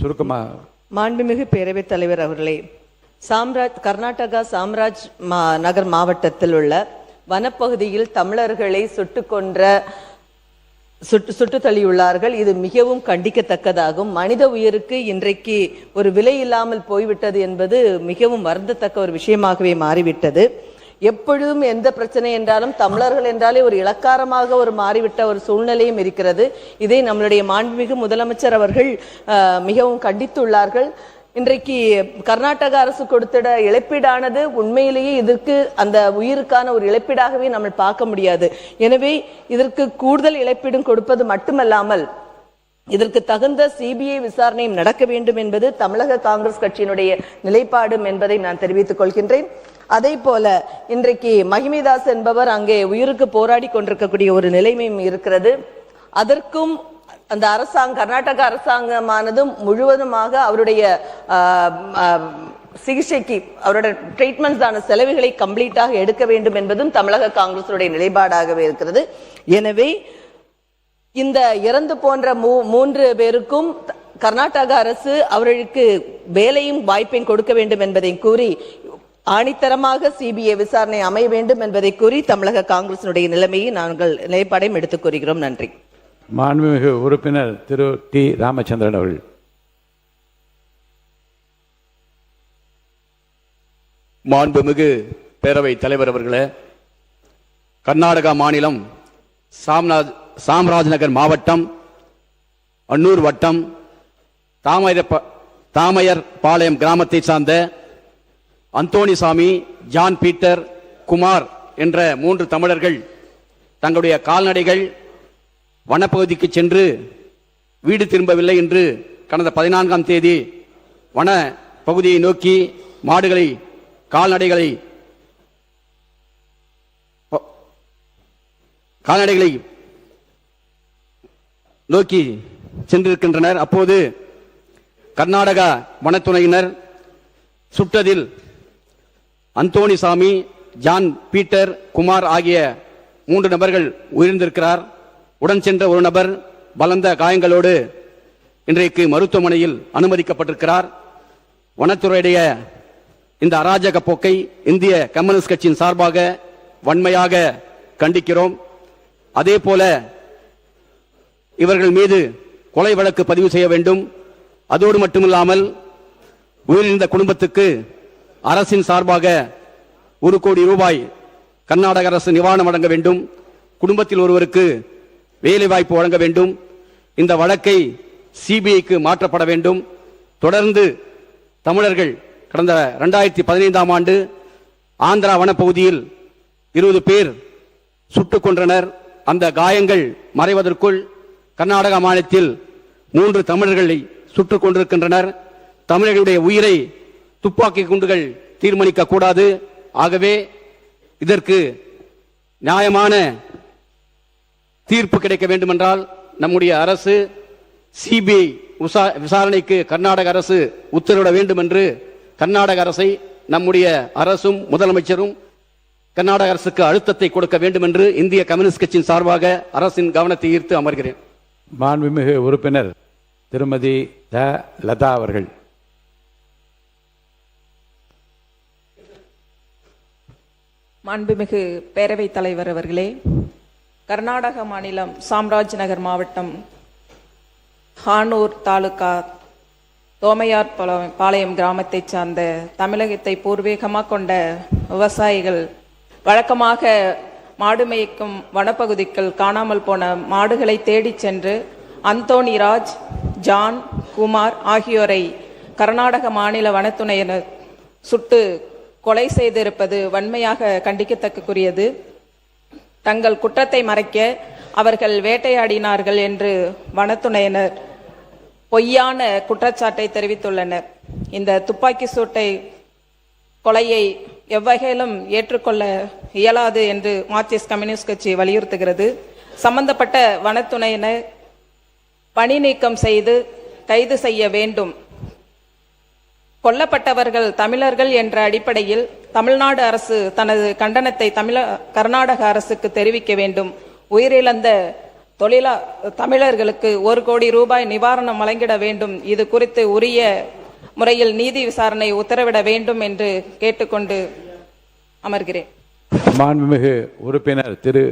சுருக்கமாக. மாண்புமிகு பேரவைத் தலைவர் அவர்களே, கர்நாடகா சாம்ராஜ் நகர் மாவட்டத்தில் உள்ள வனப்பகுதியில் தமிழர்களை சுட்டு தள்ளியுள்ளார்கள். இது மிகவும் கண்டிக்கத்தக்கதாகும். மனித உயிருக்கு இன்றைக்கு ஒரு விலை இல்லாமல் போய்விட்டது என்பது மிகவும் வருந்தத்தக்க ஒரு விஷயமாகவே மாறிவிட்டது. எப்பொழுதும் எந்த பிரச்சனை என்றாலும் தமிழர்கள் என்றாலே ஒரு இலக்காரமாக ஒரு மாறிவிட்ட ஒரு சூழ்நிலையும் இருக்கிறது. இதை நம்மளுடைய மாண்புமிகு முதலமைச்சர் அவர்கள் மிகவும் கண்டித்துள்ளார்கள். இன்றைக்கு கர்நாடக அரசு கொடுத்திட இழப்பீடானது உண்மையிலேயே இதற்கு அந்த உயிருக்கான ஒரு இழப்பீடாகவே நம்ம பார்க்க முடியாது. எனவே இதற்கு கூடுதல் இழப்பீடும் கொடுப்பது மட்டுமல்லாமல் இதற்கு தகுந்த சிபிஐ விசாரணையும் நடக்க வேண்டும் என்பது தமிழக காங்கிரஸ் கட்சியினுடைய நிலைப்பாடும் என்பதை நான் தெரிவித்துக் கொள்கின்றேன். அதே போல இன்றைக்கு மகிமைதாஸ் என்பவர் அங்கே உயிருக்கு போராடி கொண்டிருக்கக்கூடிய ஒரு நிலைமையும் இருக்கிறது. அதற்கும் அந்த கர்நாடக அரசாங்கமானதும் முழுவதுமாக அவருடைய சிகிச்சைக்கு அவருடைய ட்ரீட்மெண்ட்ஸான செலவுகளை கம்ப்ளீட்டாக எடுக்க வேண்டும் என்பதும் தமிழக காங்கிரசுடைய நிலைப்பாடாகவே இருக்கிறது. எனவே இந்த இறந்து போன்ற 3 பேருக்கும் கர்நாடக அரசு அவர்களுக்கு வேலையும் வாய்ப்பையும் கொடுக்க வேண்டும் என்பதை கூறி ஆணித்தரமாக சிபிஐ விசாரணை அமைய வேண்டும் என்பதை கூறி தமிழக காங்கிரசினுடைய நிலைப்பாடையும் எடுத்துக் கூறுகிறோம். நன்றி. மாண்புமிகு உறுப்பினர் திரு டி ராமச்சந்திரன் அவர்கள். மாண்புமிகு பேரவை தலைவர் அவர்களே, கர்நாடகா மாநிலம் சாம்ராஜ்நகர் மாவட்டம் அன்னூர் வட்டம் தாமையர் பாளையம் கிராமத்தை சார்ந்த அந்தோணிசாமி, ஜான் பீட்டர், குமார் என்ற 3 தமிழர்கள் தங்களுடைய கால்நடைகள் வனப்பகுதிக்கு சென்று வீடு திரும்பவில்லை என்று கடந்த 14ஆம் தேதி வன பகுதியை நோக்கி கால்நடைகளை நோக்கி சென்றிருக்கின்றனர். அப்போது கர்நாடகா வனத்துறையினர் சுட்டதில் அந்தோணிசாமி, ஜான் பீட்டர், குமார் ஆகிய 3 நபர்கள் உயிரிழந்திருக்கிறார். உடன் சென்ற ஒரு நபர் பலந்த காயங்களோடு இன்றைக்கு மருத்துவமனையில் அனுமதிக்கப்பட்டிருக்கிறார். வனத்துறையுடைய இந்த அராஜக போக்கை இந்திய கம்யூனிஸ்ட் கட்சியின் சார்பாக வன்மையாக கண்டிக்கிறோம். அதே போல இவர்கள் மீது கொலை வழக்கு பதிவு செய்ய வேண்டும். அதோடு மட்டுமில்லாமல் உயிரிழந்த குடும்பத்துக்கு அரசின் சார்பாக 1 கோடி ரூபாய் கர்நாடக அரசு நிவாரணம் வழங்க வேண்டும். குடும்பத்தில் ஒருவருக்கு வேலை வாய்ப்பு வழங்க வேண்டும். இந்த வழக்கை சிபிஐக்கு மாற்றப்பட வேண்டும். தொடர்ந்து தமிழர்கள் கடந்த 2015ஆம் ஆண்டு ஆந்திரா வனப்பகுதியில் 20 பேர் சுட்டுக் கொன்றனர். அந்த காயங்கள் மறைவதற்குள் கர்நாடகா மாநிலத்தில் 3 தமிழர்களை சுட்டுக் கொண்டிருக்கின்றனர். தமிழர்களுடைய உயிரை துப்பாக்கி குண்டுகள் தீர்மானிக்க கூடாது. ஆகவே இதற்கு நியாயமான தீர்ப்பு கிடைக்க வேண்டும் என்றால் நம்முடைய அரசு சிபிஐ விசாரணைக்கு கர்நாடக அரசு உத்தரவிட வேண்டும் என்று கர்நாடக அரசை நம்முடைய அரசும் முதலமைச்சரும் கர்நாடக அரசுக்கு அழுத்தத்தை கொடுக்க வேண்டும் என்று இந்திய கம்யூனிஸ்ட் கட்சியின் சார்பாக அரசின் கவனத்தை ஈர்த்து அமர்கிறேன். மாண்புமிகு உறுப்பினர் திருமதி லதா அவர்கள். மாண்புமிகு பேரவைத் தலைவர் அவர்களே, கர்நாடக மாநிலம் சாம்ராஜ் நகர் மாவட்டம் ஹானூர் தாலுகா தோமையார் பாளையம் கிராமத்தை சார்ந்த தமிழகத்தை பூர்வீகமாக கொண்ட விவசாயிகள் வழக்கமாக மாடு மேய்க்கும் வனப்பகுதிக்குள் காணாமல் போன மாடுகளை தேடிச் சென்று அந்தோணிராஜ், ஜான், குமார் ஆகியோரை கர்நாடக மாநில வனத்துறையினர் சுட்டு கொலை செய்திருப்பது வன்மையாக கண்டிக்கத்தக்கக்குரியது. தங்கள் குற்றத்தை மறைக்க அவர்கள் வேட்டையாடினார்கள் என்று வனத்துறையினர் பொய்யான குற்றச்சாட்டை தெரிவித்துள்ளனர். இந்த துப்பாக்கி சூட்டை கொலையை எவ்வகையிலும் ஏற்றுக்கொள்ள இயலாது என்று மார்க்சிஸ்ட் கம்யூனிஸ்ட் கட்சி வலியுறுத்துகிறது. சம்பந்தப்பட்ட வனத்துறையினர் பணி நீக்கம் செய்து கைது செய்ய வேண்டும். கொல்லப்பட்டவர்கள் தமிழர்கள் என்ற அடிப்படையில் தமிழ்நாடு அரசு தனது கண்டனத்தை கர்நாடக அரசுக்கு தெரிவிக்க வேண்டும். உயிரிழந்த தமிழர்களுக்கு 1 கோடி ரூபாய் நிவாரணம் வழங்கிட வேண்டும். இது குறித்து உரிய முறையில் நீதி விசாரணை உத்தரவிட வேண்டும் என்று கேட்டுக்கொண்டு அமர்கிறேன். மாண்புமிகு உறுப்பினர் திரு